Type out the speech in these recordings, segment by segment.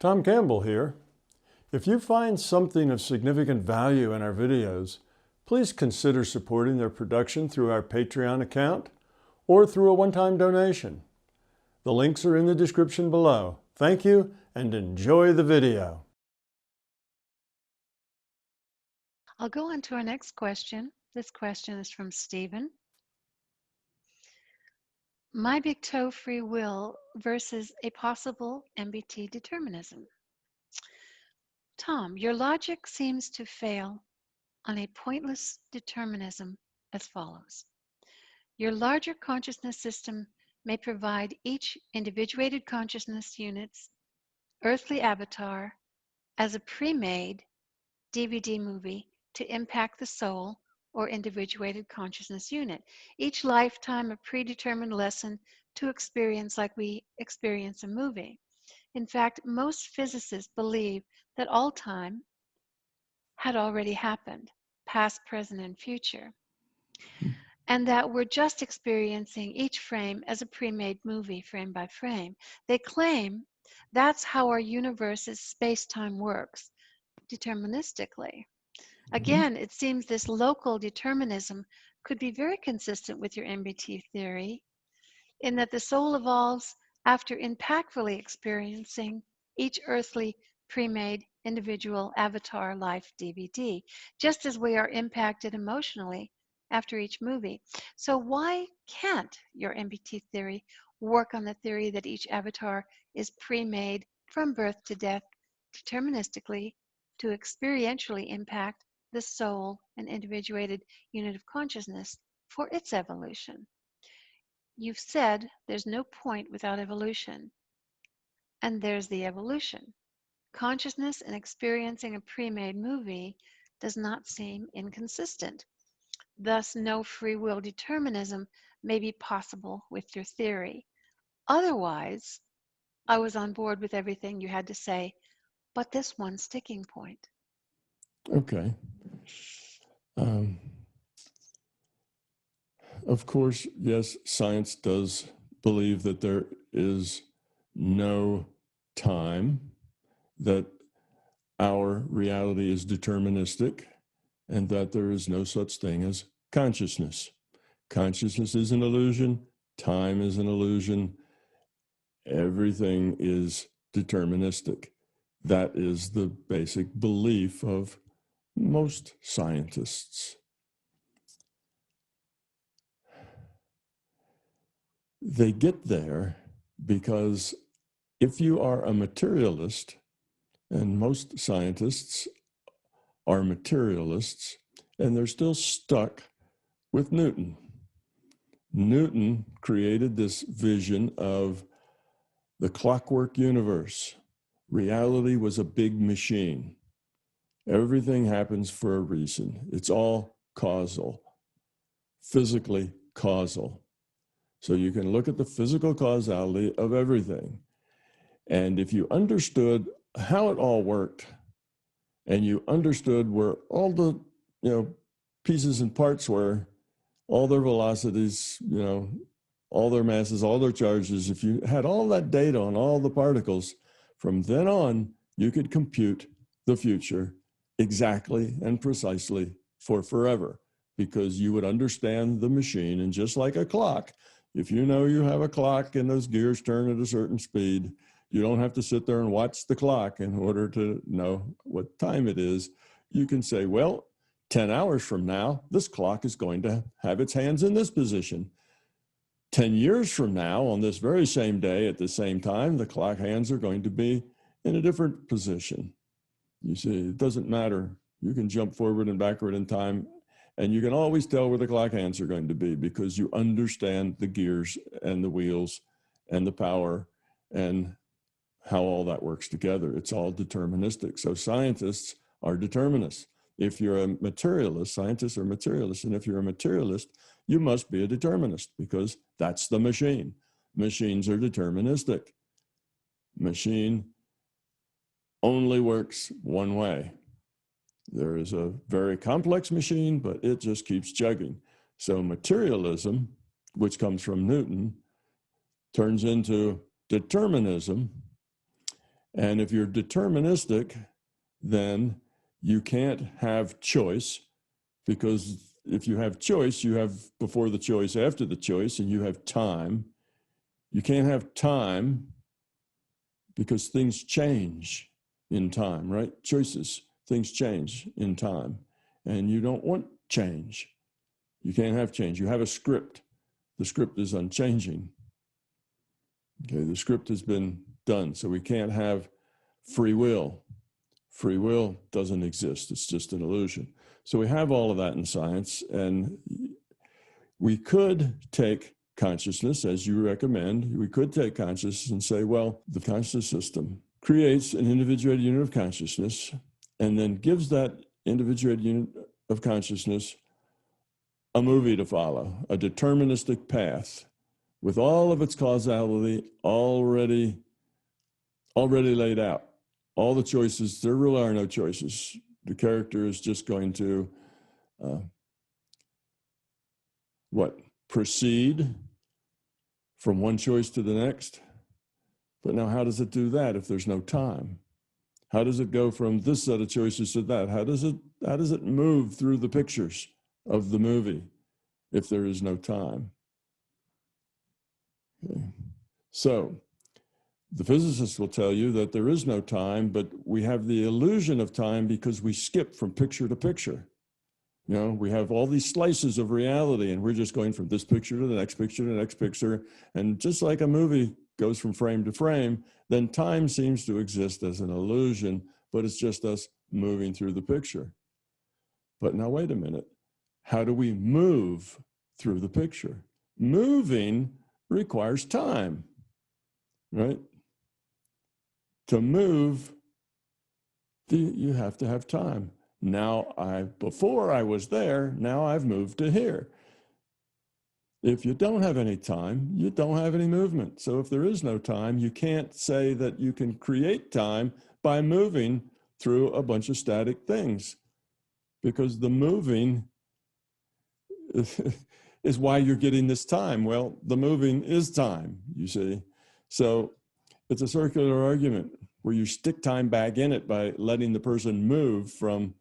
Tom Campbell here. If you find something of significant value in our videos, please consider supporting their production through our Patreon account or through a one-time donation. The links are in the description below. Thank you and enjoy the video. I'll go on to our next question. This question is from Stephen. My big toe free will versus a possible MBT determinism. Tom, your logic seems to fail on a pointless determinism as follows. Your larger consciousness system may provide each individuated consciousness unit's earthly avatar as a pre-made DVD movie to impact the soul or individuated consciousness unit. Each lifetime a predetermined lesson to experience like we experience a movie. In fact, most physicists believe that all time had already happened, past, present, and future, and that we're just experiencing each frame as a pre-made movie, frame by frame. They claim that's how our universe's space-time works, deterministically. Again, it seems this local determinism could be very consistent with your MBT theory in that the soul evolves after impactfully experiencing each earthly pre-made individual avatar life DVD, just as we are impacted emotionally after each movie. So why can't your MBT theory work on the theory that each avatar is pre-made from birth to death deterministically to experientially impact the soul and individuated unit of consciousness for its evolution? You've said there's no point without evolution, and there's the evolution. Consciousness and experiencing a pre-made movie does not seem inconsistent. Thus, no free will determinism may be possible with your theory. Otherwise, I was on board with everything you had to say, but this one sticking point. Okay. Of course, yes, science does believe that there is no time, that our reality is deterministic, and that there is no such thing as consciousness. Consciousness is an illusion. Time is an illusion. Everything is deterministic. That is the basic belief of most scientists. They get there because if you are a materialist, and most scientists are materialists, and they're still stuck with Newton. Newton created this vision of the clockwork universe. Reality was a big machine. Everything happens for a reason. It's all causal, physically causal. So you can look at the physical causality of everything. And if you understood how it all worked, and you understood where all the pieces and parts were, all their velocities, all their masses, all their charges, if you had all that data on all the particles, from then on, you could compute the future exactly and precisely for forever, because you would understand the machine. And just like a clock, if you know you have a clock and those gears turn at a certain speed, you don't have to sit there and watch the clock in order to know what time it is. You can say, well, 10 hours from now, this clock is going to have its hands in this position. 10 years from now, on this very same day at the same time, the clock hands are going to be in a different position. You see, it doesn't matter. You can jump forward and backward in time, and you can always tell where the clock hands are going to be because you understand the gears and the wheels and the power and how all that works together. It's all deterministic. So scientists are determinists. If you're a materialist, scientists are materialists. And if you're a materialist, you must be a determinist because that's the machine. Machines are deterministic. Machine only works one way. There is a very complex machine, but it just keeps chugging. So materialism, which comes from Newton, turns into determinism. And if you're deterministic, then you can't have choice, because if you have choice, you have before the choice, after the choice, and you have time. You can't have time because things change in time, right? Choices, things change in time. And you don't want change. You can't have change. You have a script. The script is unchanging. Okay, the script has been done, so we can't have free will. Free will doesn't exist. It's just an illusion. So we have all of that in science, and we could take consciousness, as you recommend, we could take consciousness and say, well, the consciousness system creates an individuated unit of consciousness and then gives that individuated unit of consciousness a movie to follow, a deterministic path with all of its causality already laid out. All the choices, there really are no choices. The character is just going to proceed from one choice to the next. But now how does it do that if there's no time? How does it go from this set of choices to that? How does it move through the pictures of the movie if there is no time? Okay. So the physicists will tell you that there is no time, but we have the illusion of time because we skip from picture to picture. You know, we have all these slices of reality, and we're just going from this picture to the next picture to the next picture. And just like a movie goes from frame to frame, then time seems to exist as an illusion, but it's just us moving through the picture. But now, wait a minute. How do we move through the picture? Moving requires time, right? To move, you have to have time. Now, before I was there, now I've moved to here. If you don't have any time, you don't have any movement. So if there is no time, you can't say that you can create time by moving through a bunch of static things, because the moving is why you're getting this time. Well, the moving is time, you see. So it's a circular argument where you stick time back in it by letting the person move from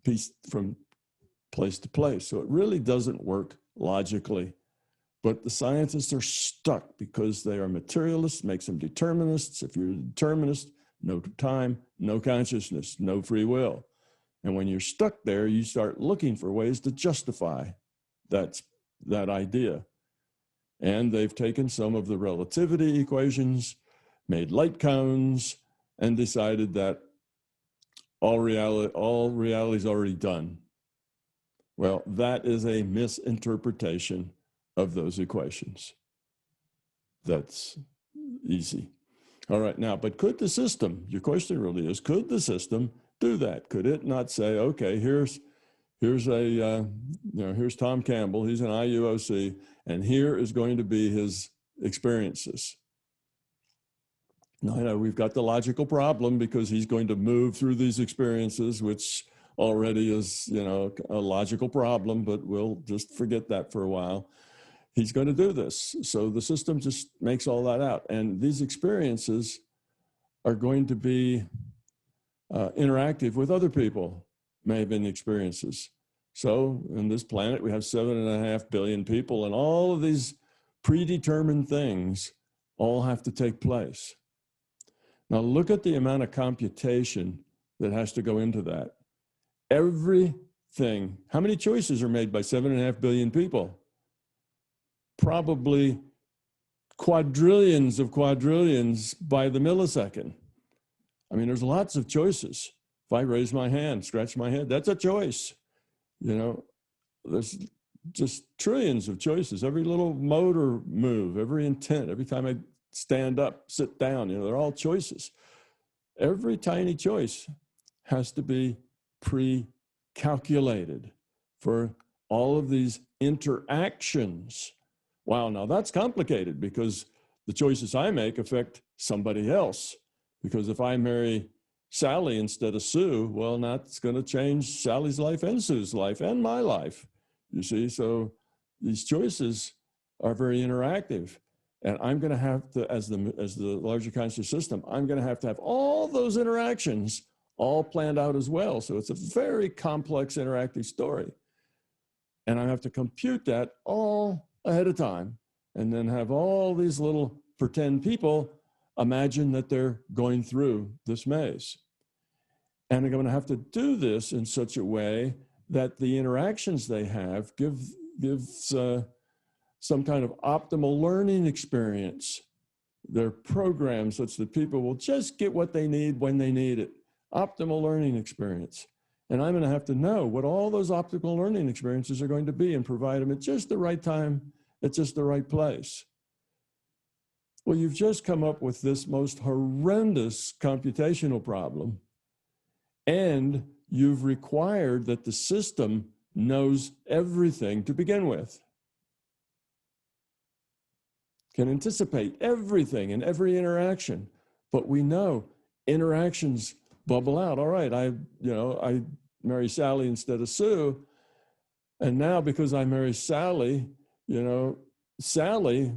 place to place. So it really doesn't work logically. But the scientists are stuck because they are materialists, makes them determinists. If you're a determinist, no time, no consciousness, no free will. And when you're stuck there, you start looking for ways to justify that idea. And they've taken some of the relativity equations, made light cones, and decided that all reality is already done. Well, that is a misinterpretation of those equations. That's easy. All right, now, but could the system, your question really is, could the system do that? Could it not say, okay, here's Tom Campbell, he's an IUOC, and here is going to be his experiences. Now, I know we've got the logical problem because he's going to move through these experiences, which already is, a logical problem, but we'll just forget that for a while. He's going to do this. So the system just makes all that out. And these experiences are going to be interactive with other people, may have been experiences. So in this planet, we have 7.5 billion people, and all of these predetermined things all have to take place. Now look at the amount of computation that has to go into that. Everything, how many choices are made by 7.5 billion people? Probably quadrillions of quadrillions by the millisecond. I mean, there's lots of choices. If I raise my hand, scratch my head, that's a choice. There's just trillions of choices. Every little motor move, every intent, every time I stand up, sit down, they're all choices. Every tiny choice has to be pre-calculated for all of these interactions. Wow, now that's complicated because the choices I make affect somebody else. Because if I marry Sally instead of Sue, well, that's going to change Sally's life and Sue's life and my life, you see? So these choices are very interactive. And I'm going to have to, as the larger conscious system, I'm going to have all those interactions all planned out as well. So it's a very complex interactive story. And I have to compute that all ahead of time, and then have all these little pretend people imagine that they're going through this maze. And I'm going to have to do this in such a way that the interactions they have gives some kind of optimal learning experience. They're programmed such that people will just get what they need when they need it. Optimal learning experience. And I'm going to have to know what all those optimal learning experiences are going to be and provide them at just the right time, at just the right place. Well, you've just come up with this most horrendous computational problem, and you've required that the system knows everything to begin with. Can anticipate everything and every interaction, but we know interactions bubble out. All right, I marry Sally instead of Sue, and now because I marry Sally, Sally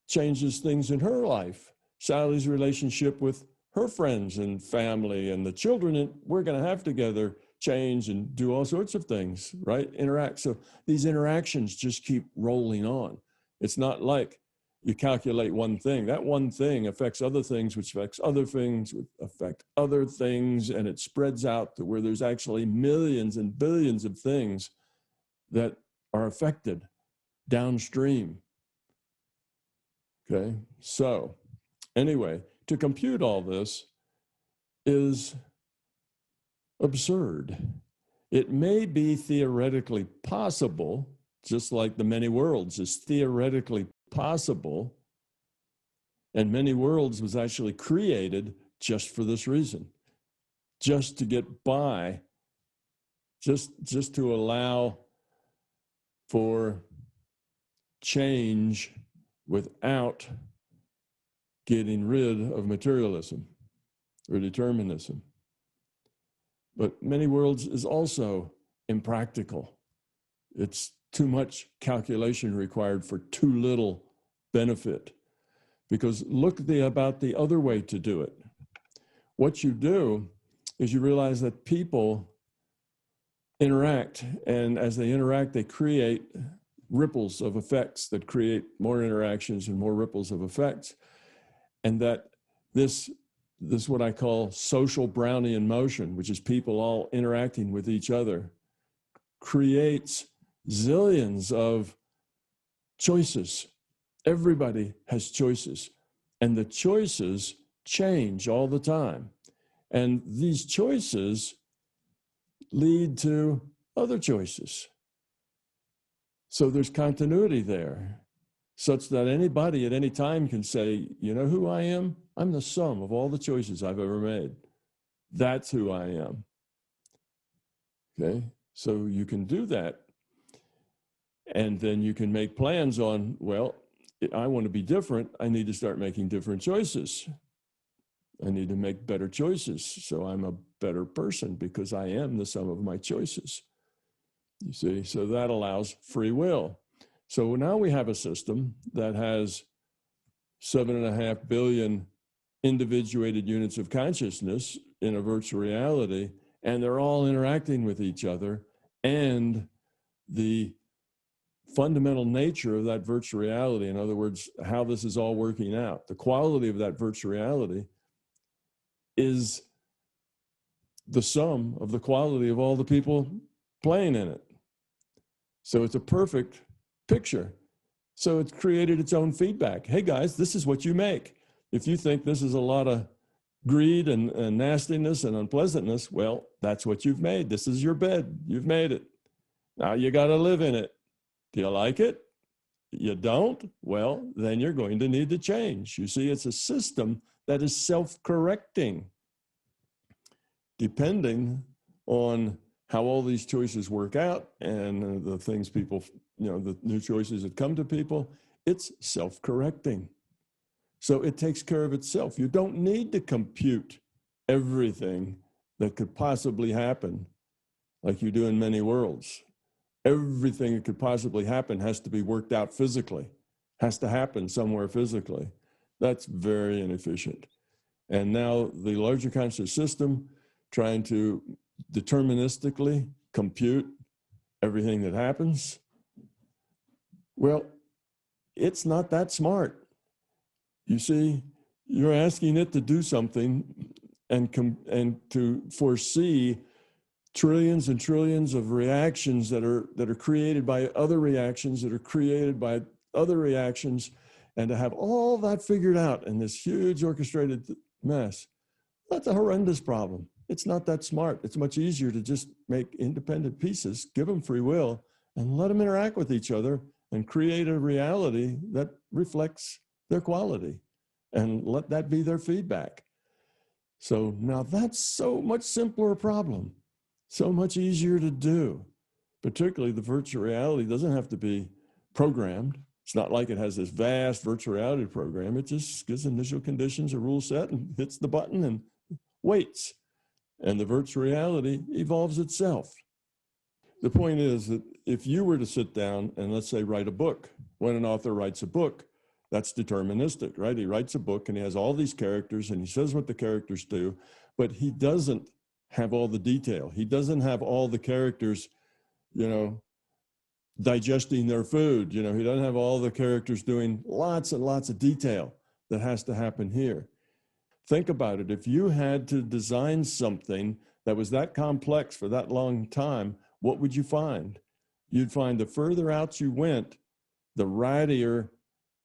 changes things in her life. Sally's relationship with her friends and family and the children that we're going to have together change and do all sorts of things, right? Interact. So these interactions just keep rolling on. It's not like you calculate one thing. That one thing affects other things, which affects other things, which affect other things, and it spreads out to where there's actually millions and billions of things that are affected downstream. Okay, so anyway, to compute all this is absurd. It may be theoretically possible, just like the many worlds is theoretically possible, and many worlds was actually created just for this reason, just to get by, just to allow for change without getting rid of materialism or determinism. But many worlds is also impractical. It's too much calculation required for too little benefit. Because look about the other way to do it. What you do is you realize that people interact, and as they interact, they create ripples of effects that create more interactions and more ripples of effects. And that this what I call social Brownian motion, which is people all interacting with each other, creates zillions of choices. Everybody has choices, and the choices change all the time. And these choices lead to other choices. So there's continuity there, such that anybody at any time can say, you know who I am? I'm the sum of all the choices I've ever made. That's who I am. Okay, so you can do that. And then you can make plans on, well, I want to be different. I need to start making different choices. I need to make better choices. So I'm a better person because I am the sum of my choices. You see, so that allows free will. So now we have a system that has 7.5 billion individuated units of consciousness in a virtual reality, and they're all interacting with each other. And the fundamental nature of that virtual reality, in other words, how this is all working out, the quality of that virtual reality is the sum of the quality of all the people playing in it. So it's a perfect picture. So it's created its own feedback. Hey guys, this is what you make. If you think this is a lot of greed and nastiness and unpleasantness, well, that's what you've made. This is your bed. You've made it. Now you got to live in it. Do you like it? You don't? Well, then you're going to need to change. You see, it's a system that is self-correcting, depending on how all these choices work out and the things people, the new choices that come to people. It's self-correcting. So it takes care of itself. You don't need to compute everything that could possibly happen like you do in many worlds. Everything that could possibly happen has to be worked out physically. has to happen somewhere physically. That's very inefficient. And now the larger conscious system trying to deterministically compute everything that happens, well, it's not that smart. You see, you're asking it to do something and to foresee trillions and trillions of reactions that are created by other reactions that are created by other reactions, and to have all that figured out in this huge orchestrated mess. That's a horrendous problem. It's not that smart. It's much easier to just make independent pieces, give them free will, and let them interact with each other and create a reality that reflects their quality, and let that be their feedback. So now that's so much simpler a problem, so much easier to do. Particularly the virtual reality doesn't have to be programmed. It's not like it has this vast virtual reality program. It just gives initial conditions, a rule set, and hits the button and waits. And the virtual reality evolves itself. The point is that if you were to sit down and, let's say, write a book, when an author writes a book, that's deterministic, right? He writes a book and he has all these characters and he says what the characters do, but he doesn't have all the detail. He doesn't have all the characters, digesting their food. He doesn't have all the characters doing lots and lots of detail that has to happen here. Think about it. If you had to design something that was that complex for that long time, what would you find? You'd find the further out you went, the rattier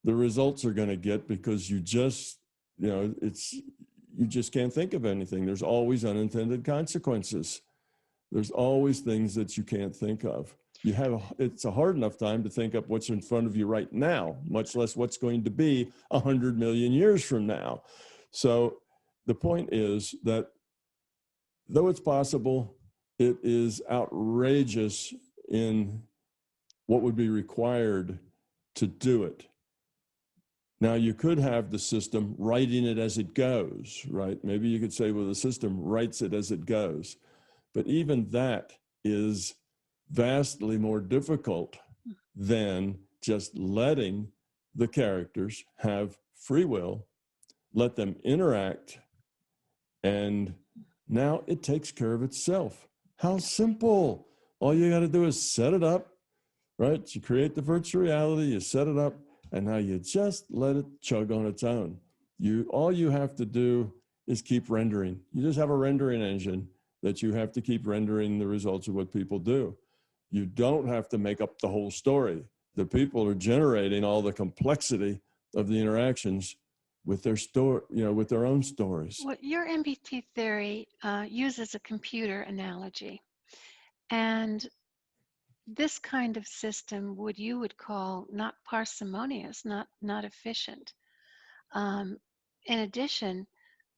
the results are going to get, because you just can't think of anything. There's always unintended consequences. There's always things that you can't think of. It's a hard enough time to think up what's in front of you right now, much less what's going to be 100 million years from now. So the point is that though it's possible, it is outrageous in what would be required to do it. Now, you could have the system writing it as it goes, right? Maybe you could say, well, the system writes it as it goes. But even that is vastly more difficult than just letting the characters have free will, let them interact, and now it takes care of itself. How simple. All you got to do is set it up, right? You create the virtual reality, you set it up, and now you just let it chug on its own. All you have to do is keep rendering. You just have a rendering engine that you have to keep rendering the results of what people do. You don't have to make up the whole story. The people are generating all the complexity of the interactions with their with their own stories. Well, your MBT theory uses a computer analogy, and this kind of system you would call not parsimonious, not efficient. In addition,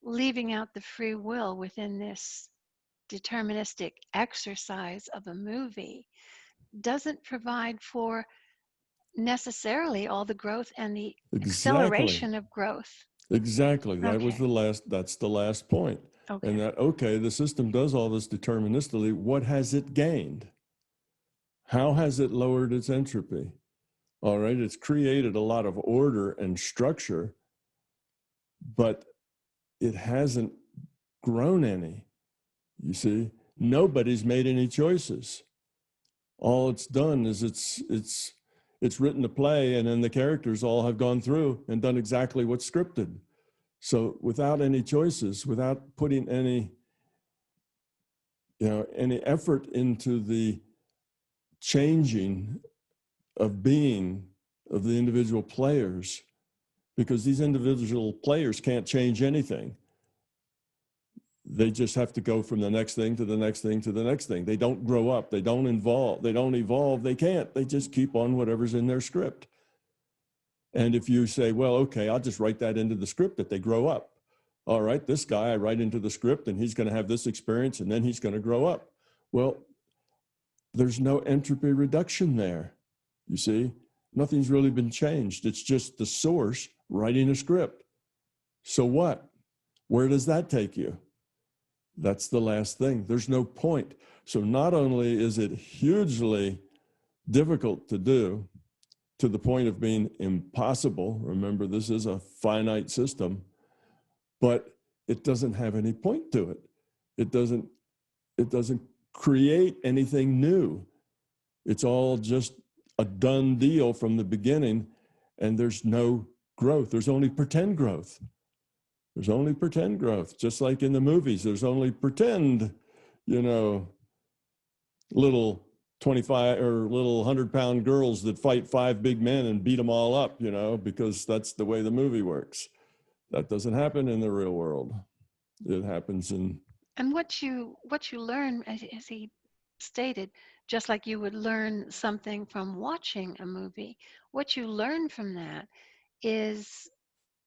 leaving out the free will within this deterministic exercise of a movie doesn't provide for necessarily all the growth and the acceleration of growth. Exactly. That Okay. was that's the last point. Okay. And that, okay, the system does all this deterministically. What has it gained? How has it lowered its entropy? All right, it's created a lot of order and structure, but it hasn't grown any. You see, nobody's made any choices. All it's done is it's written a play, and then the characters all have gone through and done exactly what's scripted. So without any choices, without putting any effort into the changing of being of the individual players, because these individual players can't change anything. They just have to go from the next thing to the next thing to the next thing. They don't grow up. They don't evolve. They can't. They just keep on whatever's in their script. And if you say, well, okay, I'll just write that into the script that they grow up. All right, this guy I write into the script and he's going to have this experience and then he's going to grow up. Well, there's no entropy reduction there. You see, nothing's really been changed. It's just the source writing a script. So what? Where does that take you? That's the last thing. There's no point. So not only is it hugely difficult to do, to the point of being impossible. Remember, this is a finite system, but it doesn't have any point to it. It doesn't create anything new. It's all just a done deal from the beginning, and there's no growth. There's only pretend growth. There's only pretend growth. Just like in the movies, there's only pretend, little 25 or little 100-pound girls that fight 5 big men and beat them all up, because that's the way the movie works. That doesn't happen in the real world. It happens in... And what you learn, as he stated, just like you would learn something from watching a movie, what you learn from that is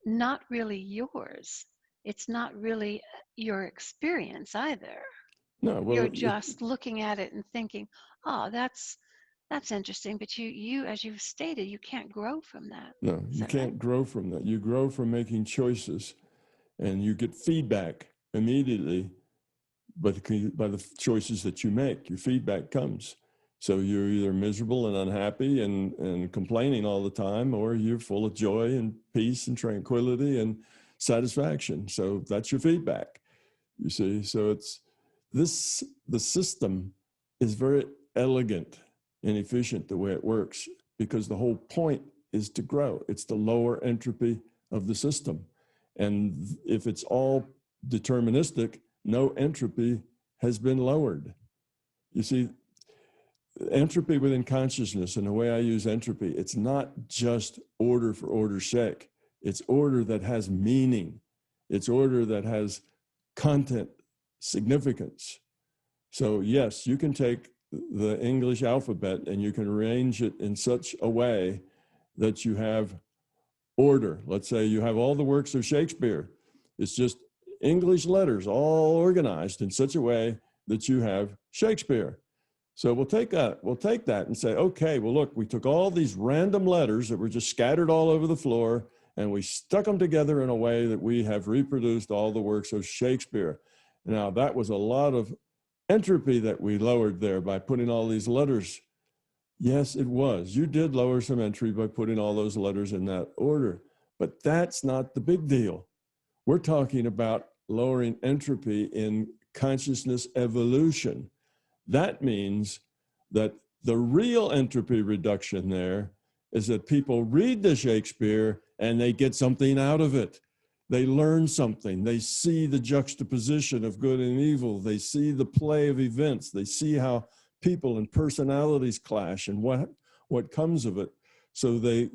not really yours. It's not really your experience either. No, well, you're just looking at it and thinking, oh, that's interesting, but you as you've stated, you can't grow from that. No, you can't grow from that. You grow from making choices, and you get feedback immediately by the choices that you make. Your feedback comes. So you're either miserable and unhappy and complaining all the time, or you're full of joy and peace and tranquility and satisfaction. So that's your feedback, you see. So the system is very elegant and efficient the way it works, because the whole point is to grow. It's the lower entropy of the system. And if it's all deterministic, no entropy has been lowered. You see, entropy within consciousness, and the way I use entropy, it's not just order for order's sake. It's order that has meaning. It's order that has content, significance. So yes, you can take the English alphabet and you can arrange it in such a way that you have order. Let's say you have all the works of Shakespeare. It's just English letters all organized in such a way that you have Shakespeare. So we'll take that and say, okay, well, look, we took all these random letters that were just scattered all over the floor, and we stuck them together in a way that we have reproduced all the works of Shakespeare. Now, that was a lot of entropy that we lowered there by putting all these letters. Yes, it was. You did lower some entropy by putting all those letters in that order, but that's not the big deal. We're talking about lowering entropy in consciousness evolution. That means that the real entropy reduction there is that people read the Shakespeare and they get something out of it. They learn something. They see the juxtaposition of good and evil. They see the play of events. They see how people and personalities clash and what comes of it. So they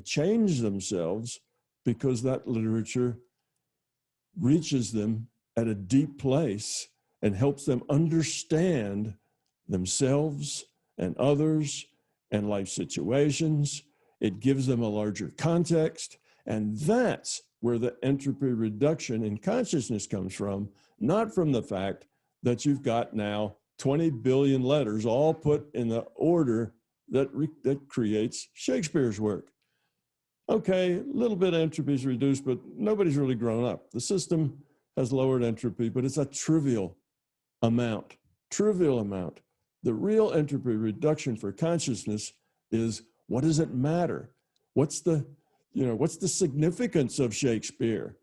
change themselves because that literature reaches them at a deep place and helps them understand themselves and others and life situations. It gives them a larger context, and that's where the entropy reduction in consciousness comes from, not from the fact that you've got now 20 billion letters all put in the order that creates Shakespeare's work. Okay, a little bit of entropy is reduced, but nobody's really grown up. The system has lowered entropy, but it's a trivial amount. The real entropy reduction for consciousness is, what does it matter? What's the significance of Shakespeare?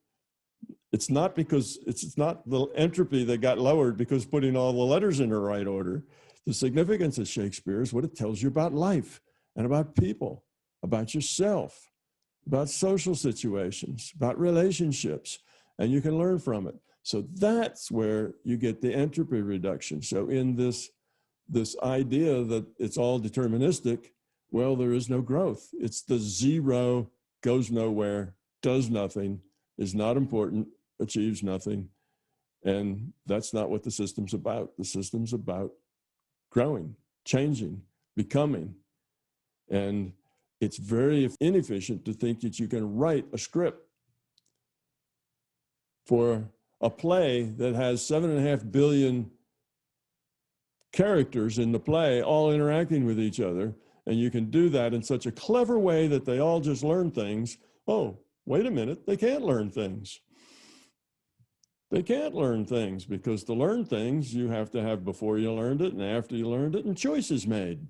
It's not the entropy that got lowered because putting all the letters in the right order. The significance of Shakespeare is what it tells you about life and about people, about yourself, about social situations, about relationships, and you can learn from it. So that's where you get the entropy reduction. So in this idea that it's all deterministic, well, there is no growth. It's the zero, goes nowhere, does nothing, is not important, achieves nothing. And that's not what the system's about. The system's about growing, changing, becoming. And it's very inefficient to think that you can write a script for a play that has 7.5 billion characters in the play all interacting with each other. And you can do that in such a clever way that they all just learn things. Oh, wait a minute, they can't learn things. They can't learn things, because to learn things, you have to have before you learned it and after you learned it, and choices made.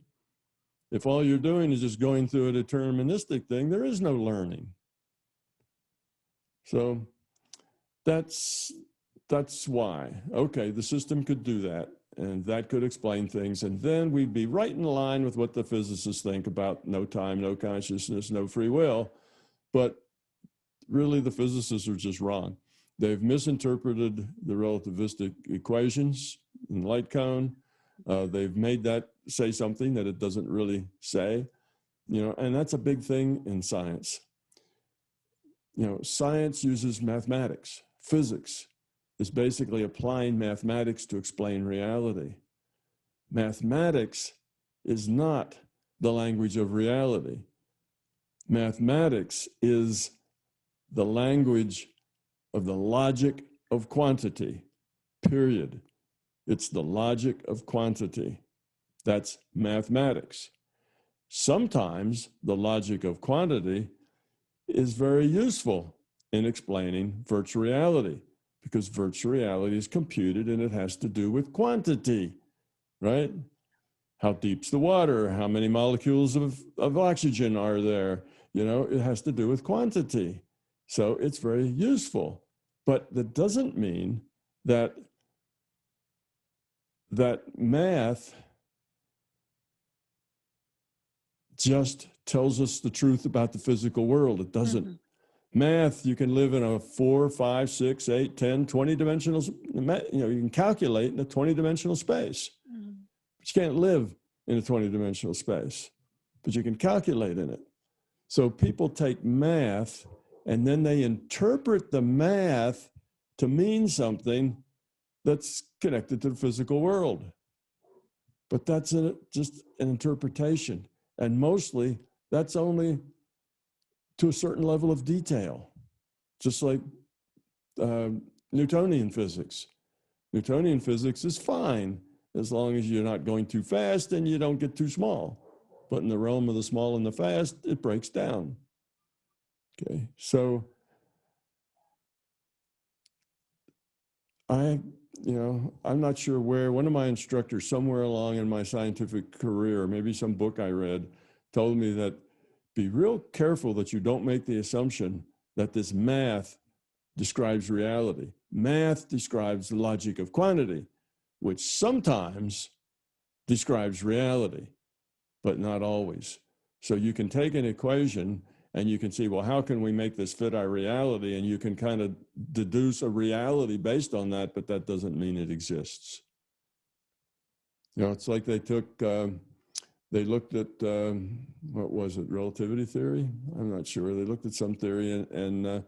If all you're doing is just going through a deterministic thing, there is no learning. So that's why. Okay, the system could do that, and that could explain things, and then we'd be right in line with what the physicists think about no time, no consciousness, no free will. But really, the physicists are just wrong. They've misinterpreted the relativistic equations in light cone. They've made that say something that it doesn't really say, and that's a big thing in science. Science uses mathematics. Physics is basically applying mathematics to explain reality. Mathematics is not the language of reality. Mathematics is the language of the logic of quantity, period. It's the logic of quantity. That's mathematics. Sometimes the logic of quantity is very useful in explaining virtual reality, because virtual reality is computed and it has to do with quantity, right? How deep's the water? How many molecules of oxygen are there? It has to do with quantity. So it's very useful. But that doesn't mean that math just tells us the truth about the physical world. It doesn't. Mm-hmm. Math, you can live in a 4, 5, 6, 8, 10, 20-dimensional, you can calculate in a 20-dimensional space. Mm-hmm. But you can't live in a 20-dimensional space, but you can calculate in it. So people take math and then they interpret the math to mean something that's connected to the physical world. But that's just an interpretation. And mostly that's only to a certain level of detail, just like Newtonian physics. Newtonian physics is fine as long as you're not going too fast and you don't get too small. But in the realm of the small and the fast, it breaks down. Okay, so I'm not sure where. One of my instructors somewhere along in my scientific career, maybe some book I read, told me that be real careful that you don't make the assumption that this math describes reality. Math describes the logic of quantity, which sometimes describes reality, but not always. So you can take an equation and you can see, well, how can we make this fit our reality? And you can kind of deduce a reality based on that, but that doesn't mean it exists. It's like they looked at, what was it, relativity theory? I'm not sure. They looked at some theory, and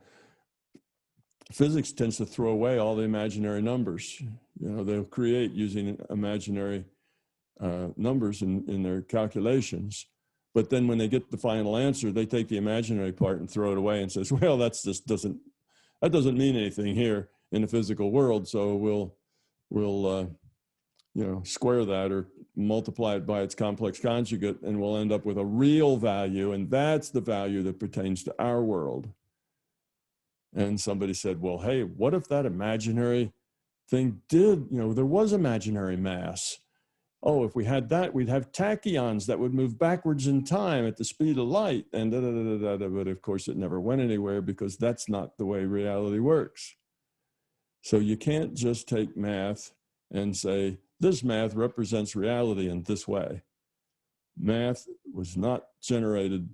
physics tends to throw away all the imaginary numbers. They'll create using imaginary numbers in their calculations. But then when they get the final answer, they take the imaginary part and throw it away and says, well, that doesn't mean anything here in the physical world. So we'll square that or multiply it by its complex conjugate, and we'll end up with a real value. And that's the value that pertains to our world. And somebody said, well, hey, what if that imaginary thing did, there was imaginary mass? Oh, if we had that, we'd have tachyons that would move backwards in time at the speed of light. And but of course, it never went anywhere because that's not the way reality works. So you can't just take math and say, this math represents reality in this way. Math was not generated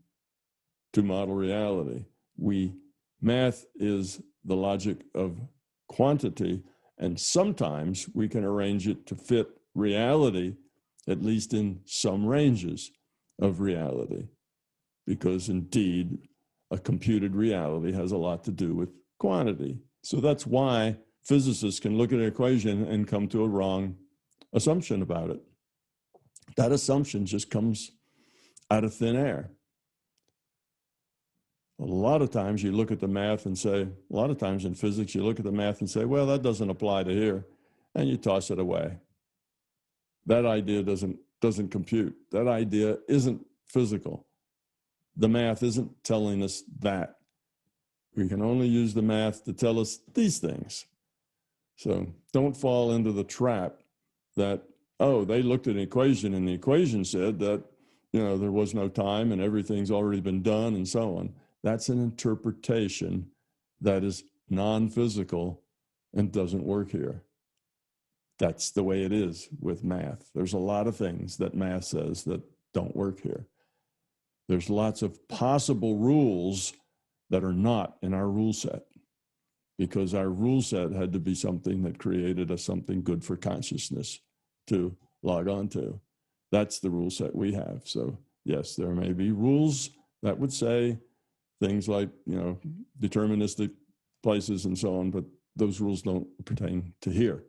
to model reality. Math is the logic of quantity, and sometimes we can arrange it to fit reality, at least in some ranges of reality, because indeed a computed reality has a lot to do with quantity. So that's why physicists can look at an equation and come to a wrong assumption about it. That assumption just comes out of thin air. A lot of times you look at the math and say, a lot of times in physics, you look at the math and say, well, that doesn't apply to here, and you toss it away. That idea doesn't compute. That idea isn't physical. The math isn't telling us that. We can only use the math to tell us these things. So don't fall into the trap that, oh, they looked at an equation and the equation said that there was no time and everything's already been done and so on. That's an interpretation that is non-physical and doesn't work here. That's the way it is with math. There's a lot of things that math says that don't work here. There's lots of possible rules that are not in our rule set, because our rule set had to be something that created something good for consciousness to log on to. That's the rule set we have. So yes, there may be rules that would say things like, deterministic places and so on, but those rules don't pertain to here.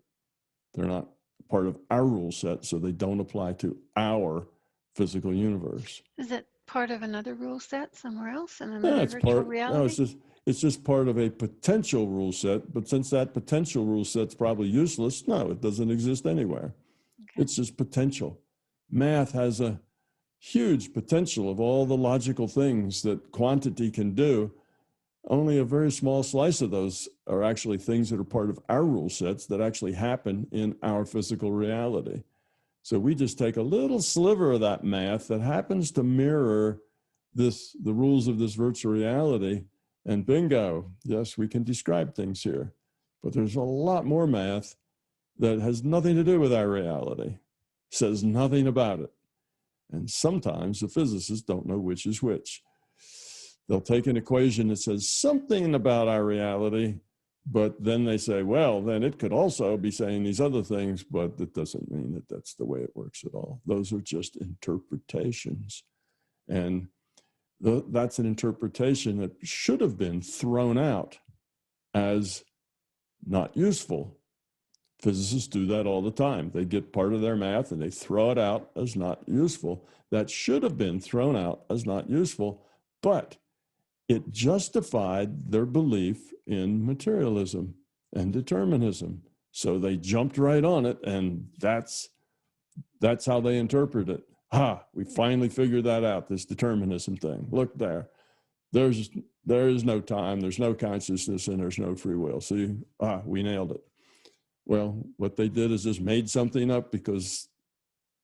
They're not part of our rule set, so they don't apply to our physical universe. Is it part of another rule set somewhere else in Yeah, another it's virtual part. reality? No, it's just part of a potential rule set. But since that potential rule set's probably useless, no, it doesn't exist anywhere. Okay. It's just potential. Math has a huge potential of all the logical things that quantity can do. Only a very small slice of those are actually things that are part of our rule sets that actually happen in our physical reality. So we just take a little sliver of that math that happens to mirror the rules of this virtual reality, and bingo, yes, we can describe things here. But there's a lot more math that has nothing to do with our reality, says nothing about it. And sometimes the physicists don't know which is which. They'll take an equation that says something about our reality, but then they say, well, then it could also be saying these other things, but that doesn't mean that that's the way it works at all. Those are just interpretations. And that's an interpretation that should have been thrown out as not useful. Physicists do that all the time. They get part of their math and they throw it out as not useful. That should have been thrown out as not useful, but it justified their belief in materialism and determinism. So they jumped right on it, and that's how they interpret it. We finally figured that out, this determinism thing. Look there. There is no time, there's no consciousness, and there's no free will. See, we nailed it. Well, what they did is just made something up because,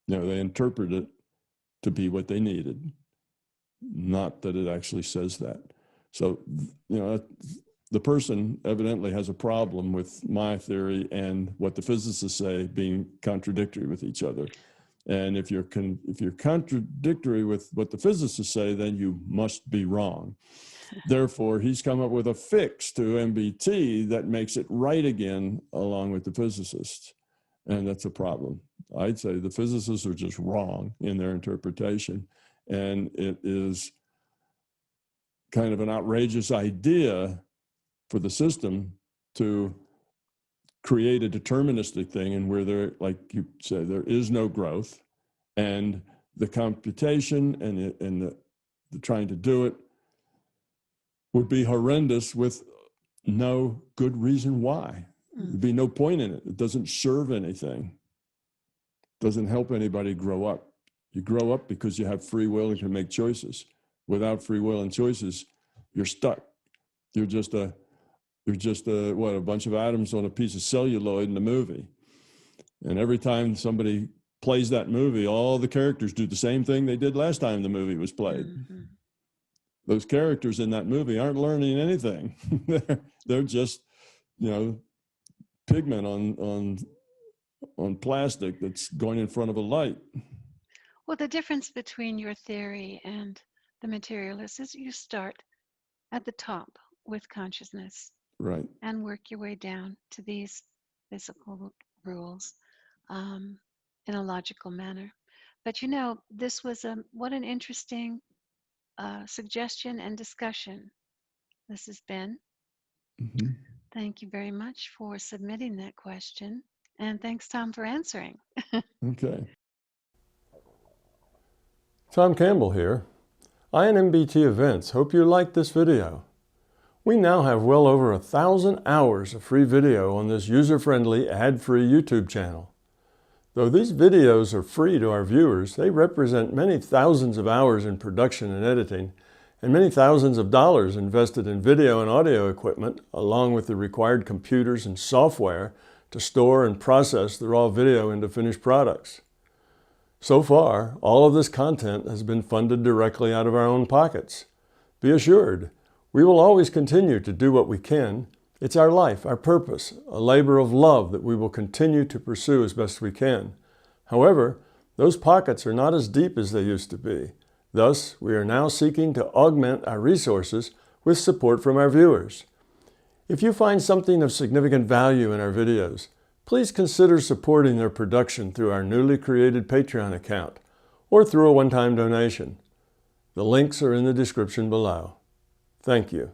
they interpreted it to be what they needed. Not that it actually says that. So, the person evidently has a problem with my theory and what the physicists say being contradictory with each other. And if you're contradictory with what the physicists say, then you must be wrong. Therefore, he's come up with a fix to MBT that makes it right again along with the physicists. And that's a problem. I'd say the physicists are just wrong in their interpretation. And it is kind of an outrageous idea for the system to create a deterministic thing, and where there, like you say, there is no growth, and the computation and the trying to do it would be horrendous with no good reason why. There'd be no point in it. It doesn't serve anything. It doesn't help anybody grow up. You grow up because you have free will and can make choices. Without free will and choices, you're stuck. You're just a bunch of atoms on a piece of celluloid in a movie. And every time somebody plays that movie, all the characters do the same thing they did last time the movie was played. Mm-hmm. Those characters in that movie aren't learning anything. They're just, pigment on plastic that's going in front of a light. Well, the difference between your theory and the materialist is you start at the top with consciousness. Right. And work your way down to these physical rules in a logical manner. But this was what an interesting suggestion and discussion this has been. Mm-hmm. Thank you very much for submitting that question. And thanks, Tom, for answering. Okay. Tom Campbell here. I and MBT Events hope you liked this video. We now have well over 1,000 hours of free video on this user-friendly, ad-free YouTube channel. Though these videos are free to our viewers, they represent many thousands of hours in production and editing, and many thousands of dollars invested in video and audio equipment, along with the required computers and software to store and process the raw video into finished products. So far, all of this content has been funded directly out of our own pockets. Be assured, we will always continue to do what we can. It's our life, our purpose, a labor of love that we will continue to pursue as best we can. However, those pockets are not as deep as they used to be. Thus, we are now seeking to augment our resources with support from our viewers. If you find something of significant value in our videos, please consider supporting their production through our newly created Patreon account or through a one-time donation. The links are in the description below. Thank you.